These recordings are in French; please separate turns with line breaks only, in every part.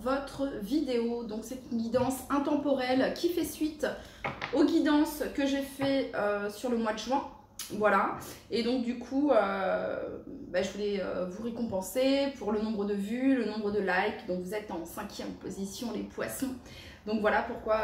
votre vidéo. Donc c'est une guidance intemporelle qui fait suite aux guidances que j'ai fait sur le mois de juin. Voilà, et donc du coup, je voulais vous récompenser pour le nombre de vues, le nombre de likes. Donc vous êtes en 5e position les poissons. Donc voilà pourquoi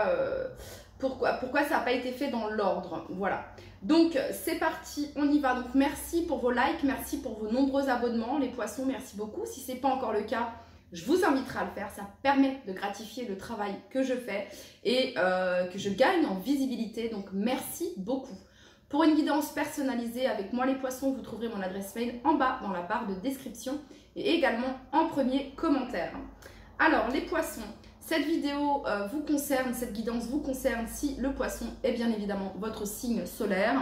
ça n'a pas été fait dans l'ordre. Voilà, donc c'est parti, on y va. Donc merci pour vos likes, merci pour vos nombreux abonnements les poissons, merci beaucoup. Si ce n'est pas encore le cas, je vous inviterai à le faire, ça permet de gratifier le travail que je fais et que je gagne en visibilité. Donc merci beaucoup. Pour une guidance personnalisée avec moi les poissons, vous trouverez mon adresse mail en bas dans la barre de description et également en premier commentaire. Alors les poissons, cette vidéo vous concerne, cette guidance vous concerne si le poisson est bien évidemment votre signe solaire,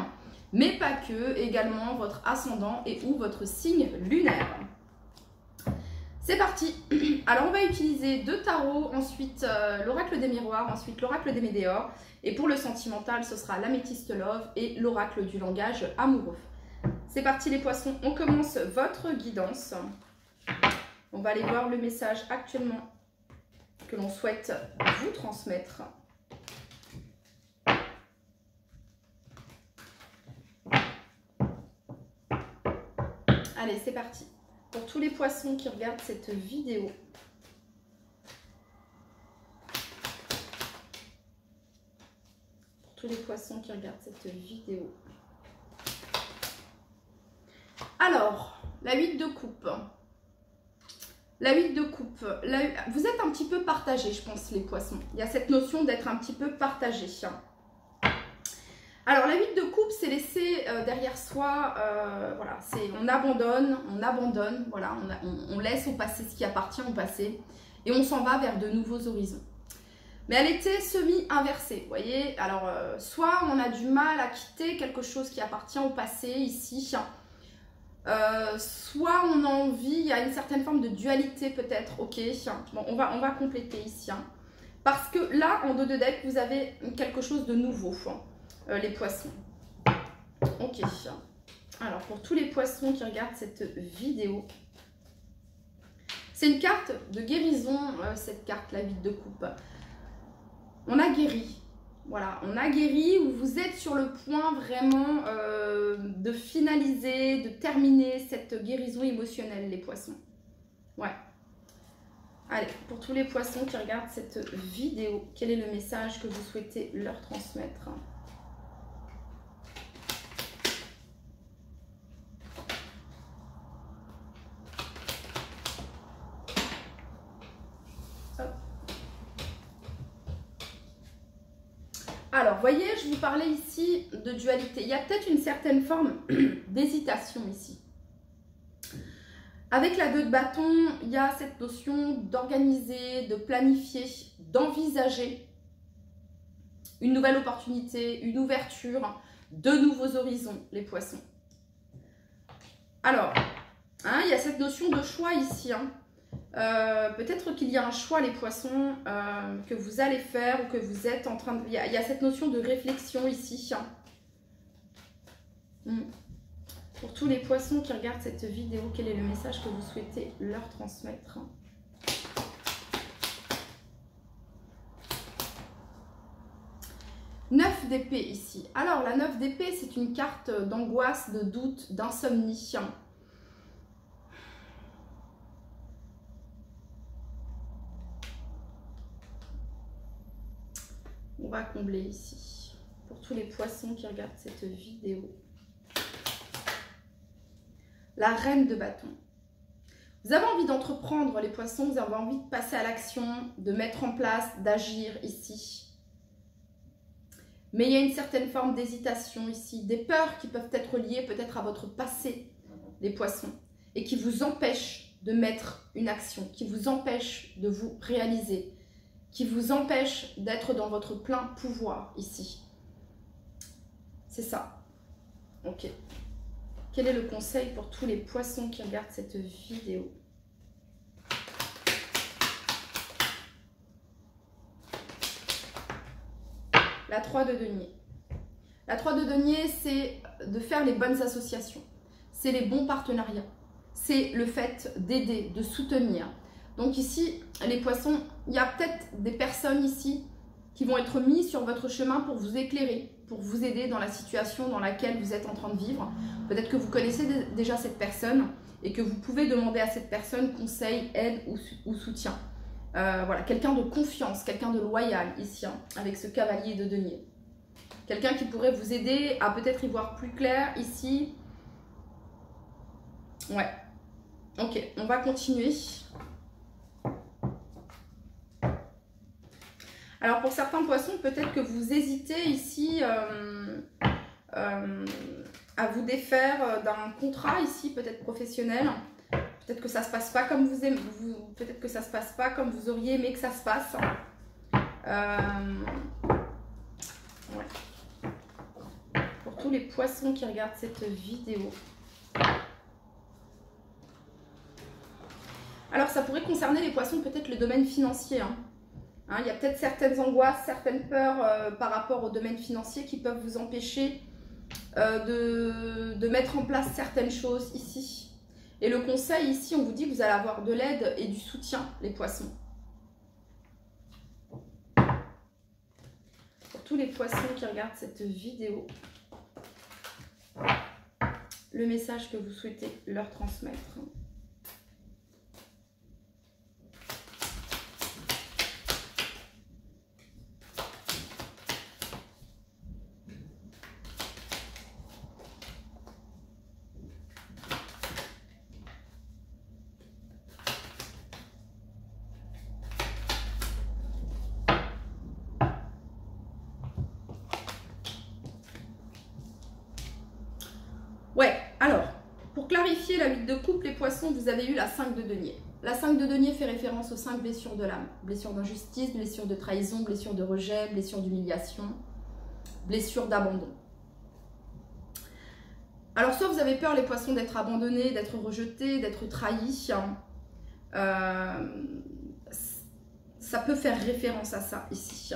mais pas que, également votre ascendant et ou votre signe lunaire. C'est parti. Alors on va utiliser 2 tarots, ensuite l'oracle des miroirs, ensuite l'oracle des météores. Et pour le sentimental, ce sera l'améthyste love et l'oracle du langage amoureux. C'est parti les poissons, on commence votre guidance. On va aller voir le message actuellement que l'on souhaite vous transmettre. Allez, c'est parti. Pour tous les poissons qui regardent cette vidéo, tous les poissons qui regardent cette vidéo. Alors, la 8 de coupe. La 8 de coupe. Vous êtes un petit peu partagés, je pense, les poissons. Il y a cette notion d'être un petit peu partagé. Alors, la 8 de coupe, c'est laisser derrière soi, voilà, on abandonne, voilà, on laisse au passé ce qui appartient au passé et on s'en va vers de nouveaux horizons. Mais elle était semi-inversée, vous voyez. Alors, soit on a du mal à quitter quelque chose qui appartient au passé, ici. Soit on a envie, il y a une certaine forme de dualité peut-être, ok. Bon, on va compléter ici. Parce que là, en dos de deck, vous avez quelque chose de nouveau, les poissons. Ok. Alors, pour tous les poissons qui regardent cette vidéo, c'est une carte de guérison, cette carte, la 8 de coupe. On a guéri, voilà, on a guéri ou vous êtes sur le point vraiment de finaliser, de terminer cette guérison émotionnelle, les poissons. Ouais. Allez, pour tous les poissons qui regardent cette vidéo, quel est le message que vous souhaitez leur transmettre ? Alors, voyez, je vous parlais ici de dualité. Il y a peut-être une certaine forme d'hésitation ici. Avec la 2 de bâton, il y a cette notion d'organiser, de planifier, d'envisager une nouvelle opportunité, une ouverture, de nouveaux horizons, les poissons. Alors, il y a cette notion de choix ici. Peut-être qu'il y a un choix, les poissons, que vous allez faire ou que vous êtes en train de... Il y a cette notion de réflexion ici. Pour tous les poissons qui regardent cette vidéo, quel est le message que vous souhaitez leur transmettre ? Neuf d'épée ici. Alors, la 9 d'épée, c'est une carte d'angoisse, de doute, d'insomnie. On va combler ici. Pour tous les poissons qui regardent cette vidéo. La reine de bâton. Vous avez envie d'entreprendre, les poissons, vous avez envie de passer à l'action, de mettre en place, d'agir ici. Mais il y a une certaine forme d'hésitation ici, des peurs qui peuvent être liées peut-être à votre passé, les poissons, et qui vous empêchent de mettre une action, qui vous empêchent de vous réaliser, qui vous empêchent d'être dans votre plein pouvoir ici. C'est ça. Ok. Quel est le conseil pour tous les poissons qui regardent cette vidéo ? La 3 de denier. La 3 de denier, c'est de faire les bonnes associations. C'est les bons partenariats. C'est le fait d'aider, de soutenir. Donc ici, les poissons, il y a peut-être des personnes ici qui vont être mises sur votre chemin pour vous éclairer, pour vous aider dans la situation dans laquelle vous êtes en train de vivre. Peut-être que vous connaissez déjà cette personne et que vous pouvez demander à cette personne conseil, aide ou soutien. Voilà, quelqu'un de confiance, quelqu'un de loyal ici, hein, avec ce cavalier de denier. Quelqu'un qui pourrait vous aider à peut-être y voir plus clair ici. Ouais. Ok, on va continuer. Alors pour certains poissons, peut-être que vous hésitez ici à vous défaire d'un contrat ici, peut-être professionnel. Peut-être que ça se passe pas comme vous aimez, peut-être que ça se passe pas comme vous auriez aimé que ça se passe. Ouais. Pour tous les poissons qui regardent cette vidéo. Alors ça pourrait concerner les poissons, peut-être le domaine financier. Hein. Hein, il y a peut-être certaines angoisses, certaines peurs par rapport au domaine financier qui peuvent vous empêcher de mettre en place certaines choses ici. Et le conseil ici, on vous dit que vous allez avoir de l'aide et du soutien, les poissons. Pour tous les poissons qui regardent cette vidéo, le message que vous souhaitez leur transmettre. Ouais, alors, pour clarifier la vie de couple, les poissons, vous avez eu la 5 de denier. La 5 de denier fait référence aux 5 blessures de l'âme. Blessure d'injustice, blessure de trahison, blessure de rejet, blessure d'humiliation, blessure d'abandon. Alors, soit vous avez peur, les poissons, d'être abandonnés, d'être rejetés, d'être trahis. Ça peut faire référence à ça ici.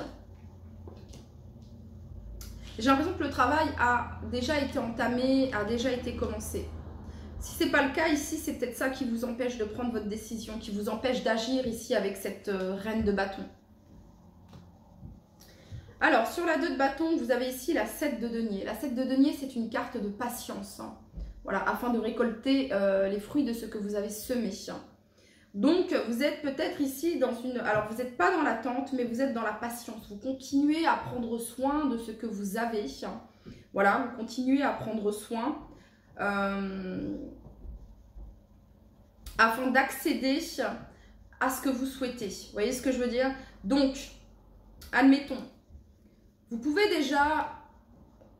J'ai l'impression que le travail a déjà été entamé, a déjà été commencé. Si ce n'est pas le cas ici, c'est peut-être ça qui vous empêche de prendre votre décision, qui vous empêche d'agir ici avec cette reine de bâton. Alors, sur la 2 de bâton, vous avez ici la 7 de denier. La 7 de denier, c'est une carte de patience. Hein. Voilà, afin de récolter les fruits de ce que vous avez semé. Donc, vous êtes peut-être ici dans une... Alors, vous n'êtes pas dans l'attente, mais vous êtes dans la patience. Vous continuez à prendre soin de ce que vous avez. Voilà, vous continuez à prendre soin afin d'accéder à ce que vous souhaitez. Vous voyez ce que je veux dire? Donc, admettons, vous pouvez déjà,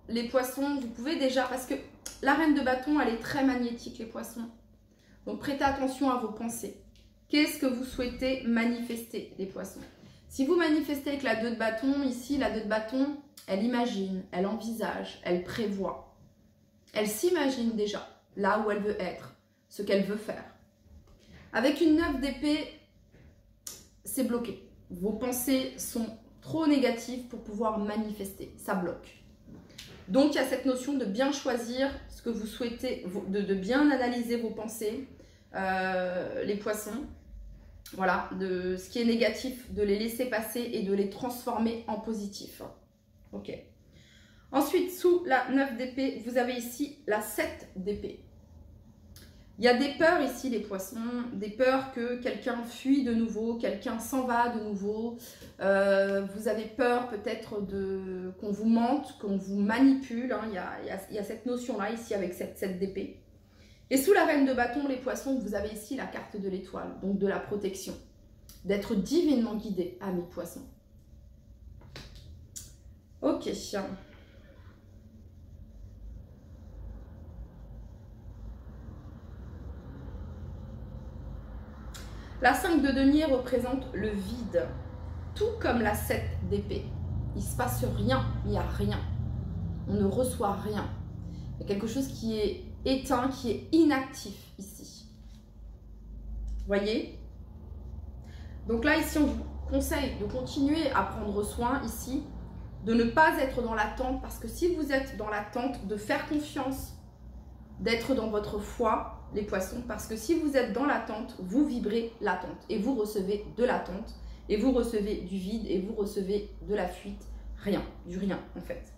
les poissons, vous pouvez déjà... Parce que la reine de bâton, elle est très magnétique, les poissons. Donc, prêtez attention à vos pensées. Qu'est-ce que vous souhaitez manifester, les poissons? Si vous manifestez avec la 2 de bâton, ici, la 2 de bâton, elle imagine, elle envisage, elle prévoit. Elle s'imagine déjà là où elle veut être, ce qu'elle veut faire. Avec une 9 d'épée, c'est bloqué. Vos pensées sont trop négatives pour pouvoir manifester. Ça bloque. Donc, il y a cette notion de bien choisir ce que vous souhaitez, de bien analyser vos pensées, les poissons. Voilà, de ce qui est négatif, de les laisser passer et de les transformer en positif. Ok. Ensuite, sous la 9 d'épée, vous avez ici la 7 d'épée. Il y a des peurs ici, les poissons, des peurs que quelqu'un fuit de nouveau, quelqu'un s'en va de nouveau. Vous avez peur peut-être qu'on vous mente, qu'on vous manipule. Hein. Il y a cette notion-là ici avec cette 7 d'épée. Et sous la reine de bâton, les poissons, vous avez ici la carte de l'étoile, donc de la protection. D'être divinement guidé, amis poissons. Ok. La 5 de denier représente le vide, tout comme la 7 d'épée. Il ne se passe rien, il n'y a rien. On ne reçoit rien. Il y a quelque chose qui est éteint, qui est inactif ici. Voyez? Donc là, ici, on vous conseille de continuer à prendre soin ici, de ne pas être dans l'attente, parce que si vous êtes dans l'attente, de faire confiance, d'être dans votre foi, les poissons, parce que si vous êtes dans l'attente, vous vibrez l'attente et vous recevez de l'attente et vous recevez du vide et vous recevez de la fuite, rien, du rien en fait.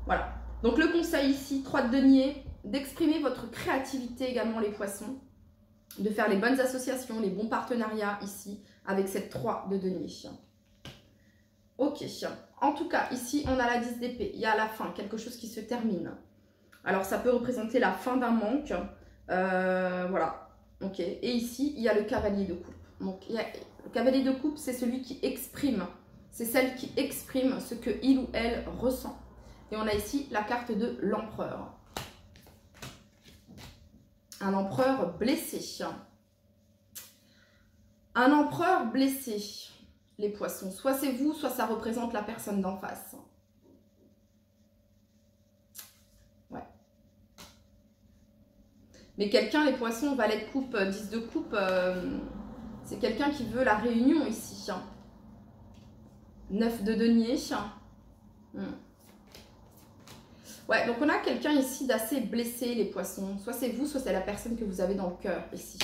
Voilà. Donc le conseil ici, 3 de denier, d'exprimer votre créativité également les poissons, de faire les bonnes associations, les bons partenariats ici avec cette 3 de denier. Ok, en tout cas ici on a la 10 d'épée, il y a la fin, quelque chose qui se termine. Alors ça peut représenter la fin d'un manque, voilà, ok. Et ici il y a le cavalier de coupe. Donc le cavalier de coupe, c'est celui qui exprime, c'est celle qui exprime ce que il ou elle ressent. Et on a ici la carte de l'empereur. Un empereur blessé. Un empereur blessé, les poissons. Soit c'est vous, soit ça représente la personne d'en face. Ouais. Mais quelqu'un, les poissons, valet de coupe, 10 de coupe, c'est quelqu'un qui veut la réunion ici. 9 de denier. Ouais, donc on a quelqu'un ici d'assez blessé, les poissons. Soit c'est vous, soit c'est la personne que vous avez dans le cœur ici.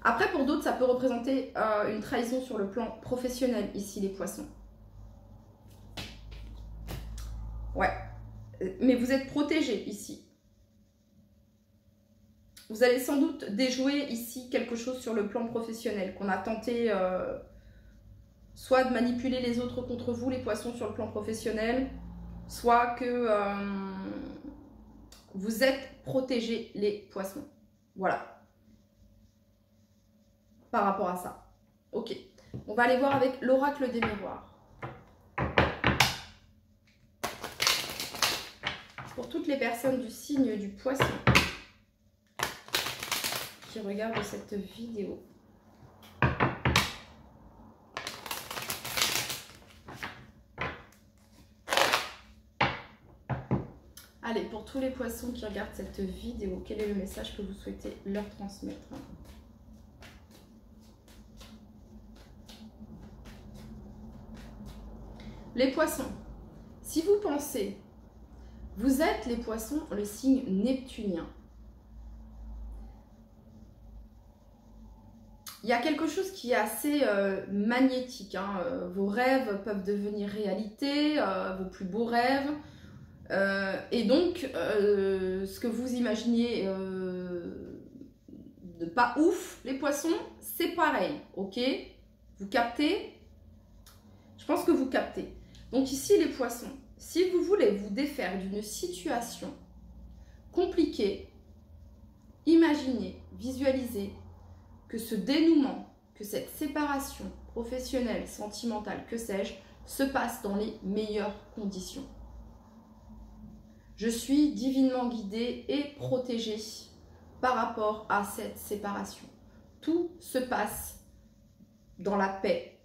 Après, pour d'autres, ça peut représenter une trahison sur le plan professionnel ici, les poissons. Ouais, mais vous êtes protégés ici. Vous allez sans doute déjouer ici quelque chose sur le plan professionnel, qu'on a tenté soit de manipuler les autres contre vous, les poissons, sur le plan professionnel, soit que vous êtes protégés, les poissons. Voilà. Par rapport à ça. Ok. On va aller voir avec l'oracle des miroirs. Pour toutes les personnes du signe du poisson qui regardent cette vidéo. Allez, pour tous les poissons qui regardent cette vidéo, quel est le message que vous souhaitez leur transmettre ? Les poissons, si vous pensez, vous êtes les poissons, le signe neptunien. Il y a quelque chose qui est assez magnétique. Hein. Vos rêves peuvent devenir réalité, vos plus beaux rêves. Et donc, ce que vous imaginiez de pas ouf, les poissons, c'est pareil. Ok? Vous captez? Je pense que vous captez. Donc ici, les poissons, si vous voulez vous défaire d'une situation compliquée, imaginez, visualisez que ce dénouement, que cette séparation professionnelle, sentimentale, que sais-je, se passe dans les meilleures conditions. Je suis divinement guidée et protégée par rapport à cette séparation. Tout se passe dans la paix,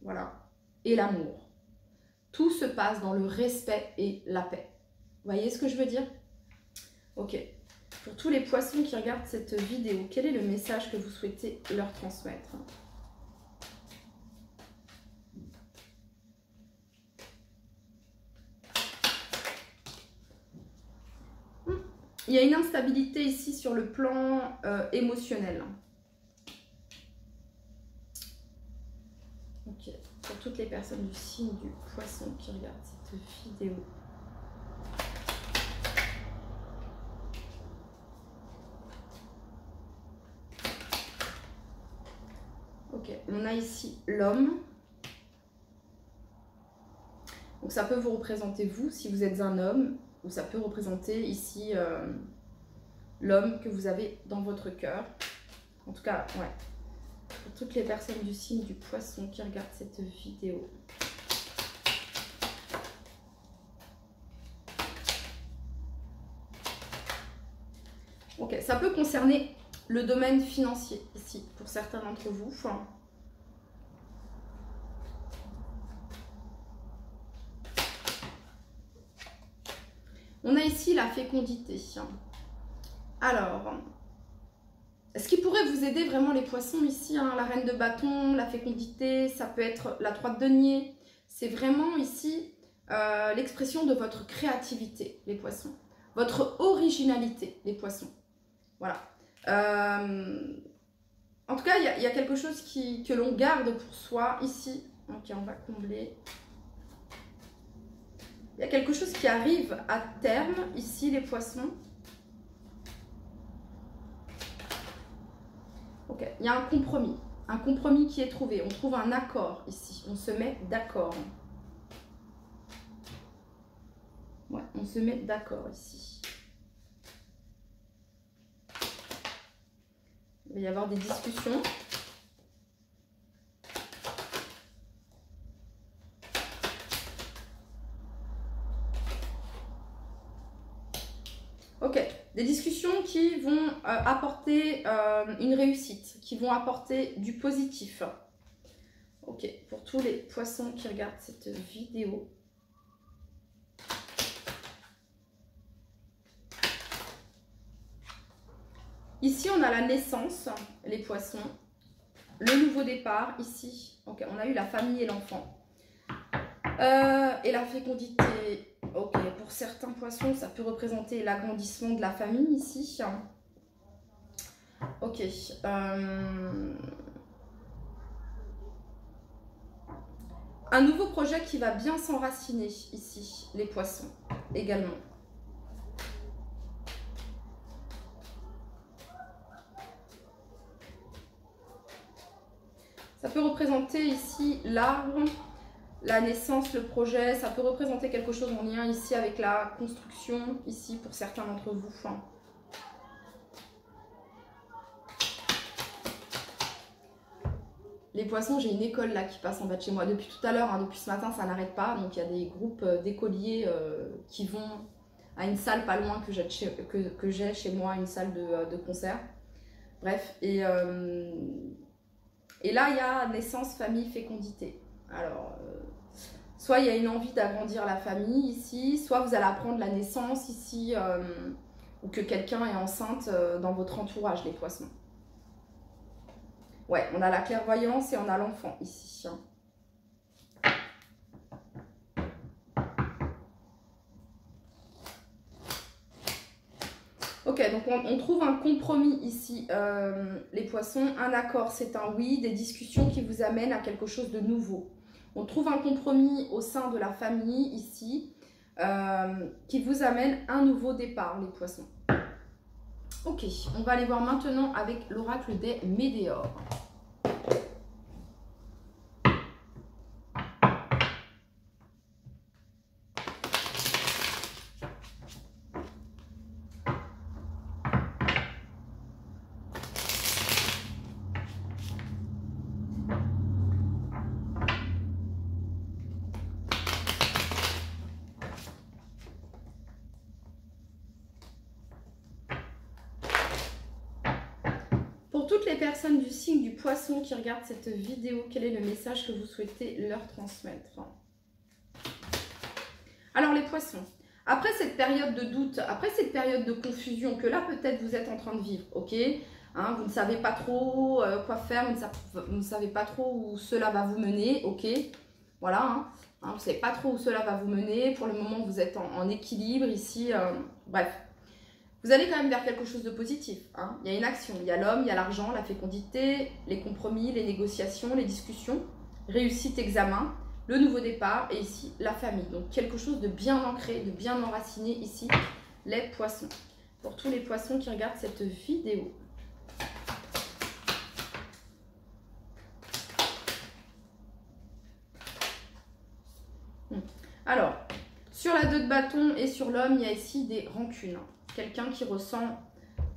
voilà, et l'amour. Tout se passe dans le respect et la paix. Vous voyez ce que je veux dire? Ok. Pour tous les poissons qui regardent cette vidéo, quel est le message que vous souhaitez leur transmettre? Il y a une instabilité ici sur le plan émotionnel. Ok. Pour toutes les personnes du signe du poisson qui regardent cette vidéo. Ok, on a ici l'homme. Donc ça peut vous représenter vous, si vous êtes un homme, ou ça peut représenter ici l'homme que vous avez dans votre cœur. En tout cas, ouais. Pour toutes les personnes du signe du poisson qui regardent cette vidéo. Ok, ça peut concerner le domaine financier ici, pour certains d'entre vous. On a ici la fécondité. Alors, ce qui pourrait vous aider vraiment les poissons ici, hein, la reine de bâton, la fécondité, ça peut être la 3 de denier. C'est vraiment ici l'expression de votre créativité, les poissons. Votre originalité, les poissons. Voilà. En tout cas, il y a quelque chose que l'on garde pour soi ici. Ok, on va combler. Il y a quelque chose qui arrive à terme ici, les poissons. Ok, il y a un compromis qui est trouvé. On trouve un accord ici. On se met d'accord. Ouais, on se met d'accord ici. Il va y avoir des discussions. Ok, des discussions qui vont apporter une réussite, qui vont apporter du positif. Ok, pour tous les poissons qui regardent cette vidéo. Ici, on a la naissance, les poissons, le nouveau départ, ici. Ok, on a eu la famille et l'enfant. Et la fécondité. Ok, pour certains poissons, ça peut représenter l'agrandissement de la famille ici. Ok. Un nouveau projet qui va bien s'enraciner ici, les poissons, également. Ça peut représenter ici l'arbre, la naissance, le projet. Ça peut représenter quelque chose en lien ici avec la construction, ici pour certains d'entre vous. Les poissons, j'ai une école là qui passe en bas de chez moi. Depuis tout à l'heure, hein, depuis ce matin, ça n'arrête pas. Donc il y a des groupes d'écoliers qui vont à une salle pas loin que j'ai chez moi, une salle de concert. Bref, et là il y a naissance, famille, fécondité. Alors, soit il y a une envie d'agrandir la famille ici, soit vous allez apprendre la naissance ici, ou que quelqu'un est enceinte dans votre entourage, les poissons. Ouais, on a la clairvoyance et on a l'enfant ici. Ok, donc on trouve un compromis ici, les poissons. Un accord, c'est un oui. Des discussions qui vous amènent à quelque chose de nouveau. On trouve un compromis au sein de la famille ici, qui vous amène un nouveau départ, les poissons. Ok, on va aller voir maintenant avec l'oracle des Médéors. Pour toutes les personnes du signe du poisson qui regardent cette vidéo, quel est le message que vous souhaitez leur transmettre? Alors les poissons, après cette période de doute, après cette période de confusion que là peut-être vous êtes en train de vivre, ok, hein, vous ne savez pas trop quoi faire, vous ne savez pas trop où cela va vous mener, ok, voilà, hein, vous ne savez pas trop où cela va vous mener, pour le moment vous êtes en équilibre ici, bref. Vous allez quand même vers quelque chose de positif. Hein. Il y a une action, il y a l'homme, il y a l'argent, la fécondité, les compromis, les négociations, les discussions, réussite, examen, le nouveau départ et ici la famille. Donc quelque chose de bien ancré, de bien enraciné ici, les poissons. Pour tous les poissons qui regardent cette vidéo. Alors, sur la 2 de bâton et sur l'homme, il y a ici des rancunes. Quelqu'un qui ressent,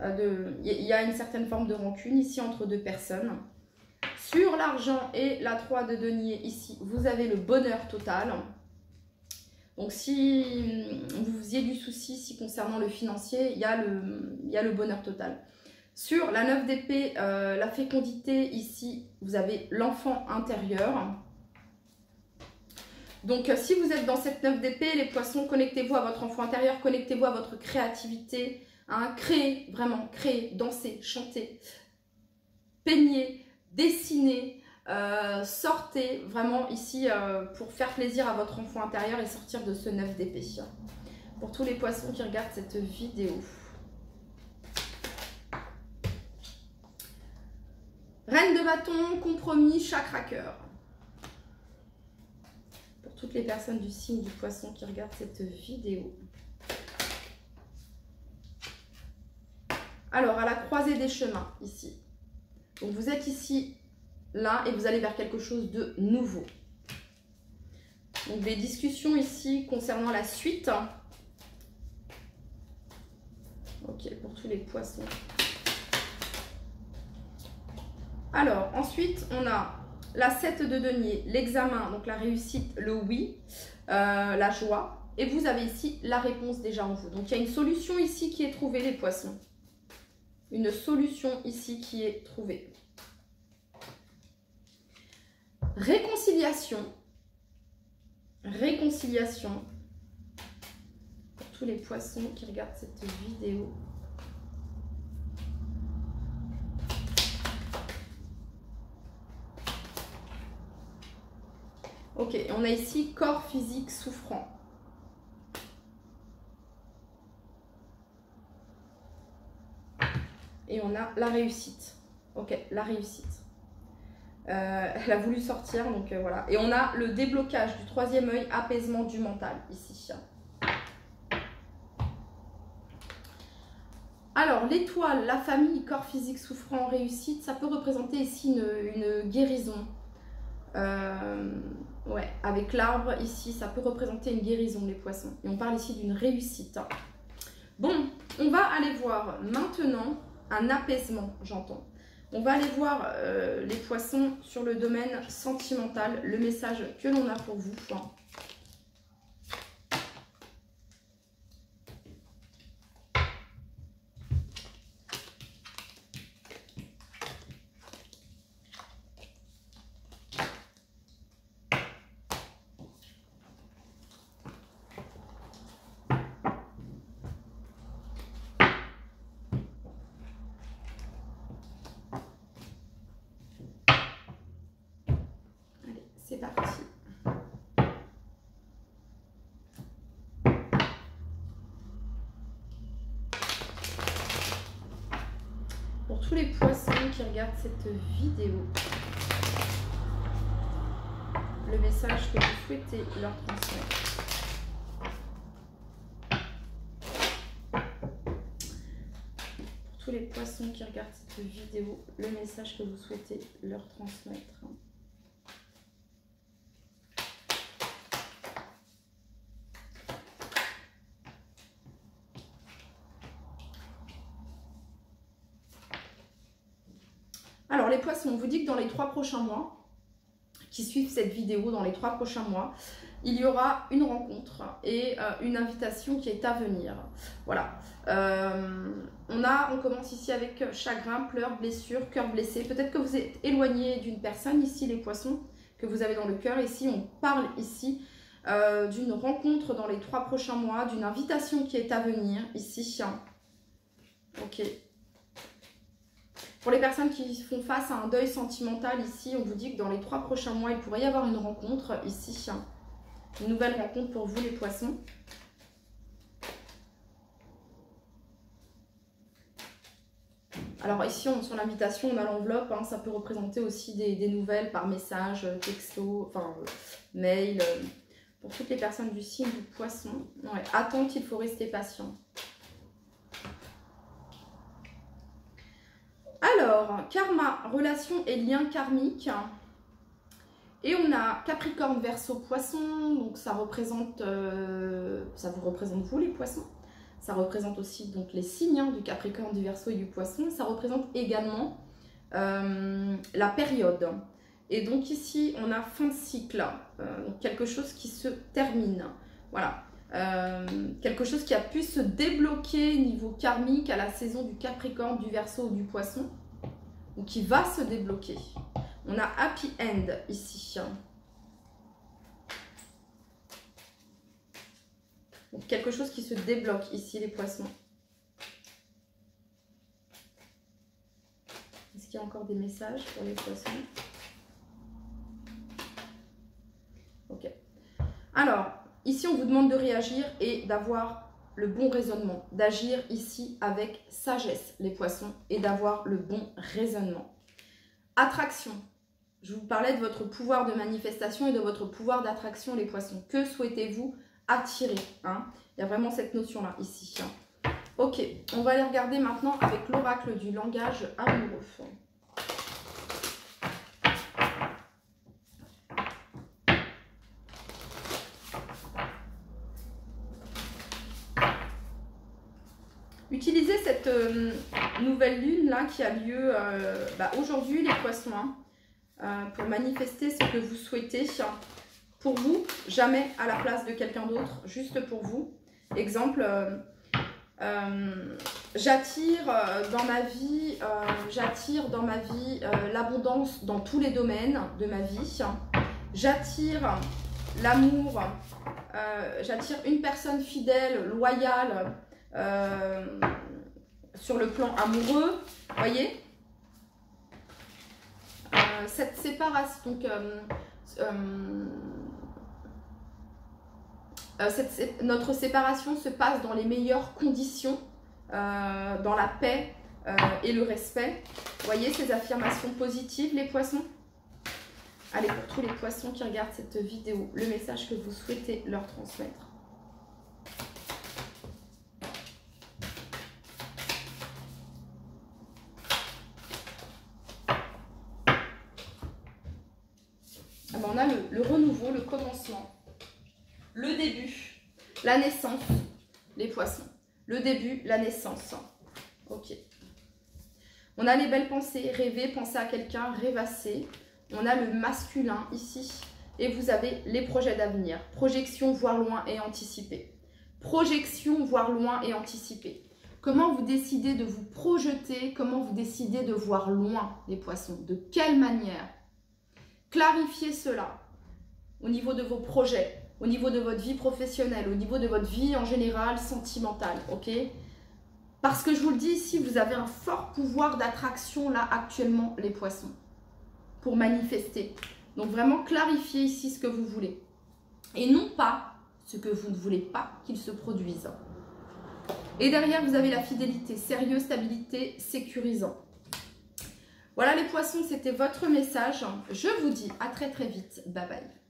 il y a une certaine forme de rancune ici entre deux personnes. Sur l'argent et la 3 de denier, ici, vous avez le bonheur total. Donc si vous faisiez du souci ici concernant le financier, il y a le bonheur total. Sur la 9 d'épée, la fécondité, ici, vous avez l'enfant intérieur. Donc, si vous êtes dans cette 9 d'épée, les poissons, connectez-vous à votre enfant intérieur, connectez-vous à votre créativité. Hein, créez, vraiment, créez, dansez, chantez, peignez, dessinez, sortez vraiment ici pour faire plaisir à votre enfant intérieur et sortir de ce 9 d'épée. Pour tous les poissons qui regardent cette vidéo. Reine de bâton, compromis, chakra cœur. Pour toutes les personnes du signe du poisson qui regardent cette vidéo. Alors, à la croisée des chemins, ici. Donc, vous êtes ici, là, et vous allez vers quelque chose de nouveau. Donc, des discussions ici concernant la suite. Ok, pour tous les poissons. Alors, ensuite, on a la 7 de denier, l'examen, donc la réussite, le oui, la joie. Et vous avez ici la réponse déjà en vous. Donc, il y a une solution ici qui est trouvée, les poissons. Une solution ici qui est trouvée. Réconciliation. Réconciliation. Pour tous les poissons qui regardent cette vidéo. Ok, on a ici corps physique souffrant. Et on a la réussite. Ok, la réussite. Elle a voulu sortir, donc voilà. Et on a le déblocage du troisième œil, apaisement du mental, ici. Alors, l'étoile, la famille, corps physique souffrant, réussite, ça peut représenter ici une guérison. Ouais, avec l'arbre, ici, ça peut représenter une guérison, les poissons. Et on parle ici d'une réussite. Bon, on va aller voir maintenant un apaisement, j'entends. On va aller voir les poissons sur le domaine sentimental, le message que l'on a pour vous. C'est parti. Pour tous les poissons qui regardent cette vidéo, le message que vous souhaitez leur transmettre. Pour tous les poissons qui regardent cette vidéo, le message que vous souhaitez leur transmettre. Alors les poissons, on vous dit que dans les 3 prochains mois, qui suivent cette vidéo, dans les 3 prochains mois, il y aura une rencontre et une invitation qui est à venir. Voilà. On commence ici avec chagrin, pleurs, blessures, cœur blessé. Peut-être que vous êtes éloigné d'une personne, ici les poissons, que vous avez dans le cœur. Ici, on parle ici d'une rencontre dans les 3 prochains mois, d'une invitation qui est à venir, ici. Ok. Pour les personnes qui font face à un deuil sentimental, ici, on vous dit que dans les 3 prochains mois, il pourrait y avoir une rencontre, ici. Une nouvelle rencontre pour vous, les poissons. Alors ici, sur l'invitation, on a l'enveloppe. Ça peut représenter aussi des nouvelles par message, texto, enfin, mail. Pour toutes les personnes du signe du poisson. Ouais, attente, il faut rester patient. Alors, karma, relation et lien karmique. Et on a Capricorne, Verseau, Poisson. Donc ça représente, ça vous représente vous les poissons. Ça représente aussi donc les signes du Capricorne, du Verseau et du Poisson. Ça représente également la période. Et donc ici, on a fin de cycle. Donc quelque chose qui se termine. Voilà. Quelque chose qui a pu se débloquer niveau karmique à la saison du Capricorne, du Verseau ou du Poisson, ou qui va se débloquer. On a happy end ici. Donc quelque chose qui se débloque ici, les poissons. Est-ce qu'il y a encore des messages pour les poissons? Ok. Alors, ici, on vous demande de réagir et d'avoir le bon raisonnement. D'agir ici avec sagesse, les poissons, et d'avoir le bon raisonnement. Attraction. Je vous parlais de votre pouvoir de manifestation et de votre pouvoir d'attraction, les poissons. Que souhaitez-vous attirer, hein? Il y a vraiment cette notion-là, ici. Hein. Ok, on va aller regarder maintenant avec l'oracle du langage amoureux. Utilisez cette nouvelle lune là qui a lieu aujourd'hui, les poissons, hein, pour manifester ce que vous souhaitez. Pour vous, jamais à la place de quelqu'un d'autre, juste pour vous. Exemple, j'attire dans ma vie, l'abondance dans tous les domaines de ma vie. J'attire l'amour, j'attire une personne fidèle, loyale, sur le plan amoureux, voyez, cette séparation, donc notre séparation se passe dans les meilleures conditions, dans la paix et le respect. Vous voyez ces affirmations positives, les poissons? Allez, pour tous les poissons qui regardent cette vidéo, le message que vous souhaitez leur transmettre. On a le renouveau, le commencement, le début, la naissance, les poissons. Le début, la naissance. Ok. On a les belles pensées, rêver, penser à quelqu'un, rêvasser. On a le masculin ici. Et vous avez les projets d'avenir. Projection, voir loin et anticiper. Projection, voir loin et anticiper. Comment vous décidez de vous projeter? Comment vous décidez de voir loin, les poissons? De quelle manière? Clarifiez cela au niveau de vos projets, au niveau de votre vie professionnelle, au niveau de votre vie en général sentimentale, ok? Parce que je vous le dis ici, vous avez un fort pouvoir d'attraction là actuellement, les poissons, pour manifester. Donc vraiment clarifiez ici ce que vous voulez. Et non pas ce que vous ne voulez pas qu'il se produise. Et derrière, vous avez la fidélité, sérieux, stabilité, sécurisant. Voilà les poissons, c'était votre message. Je vous dis à très très vite. Bye bye.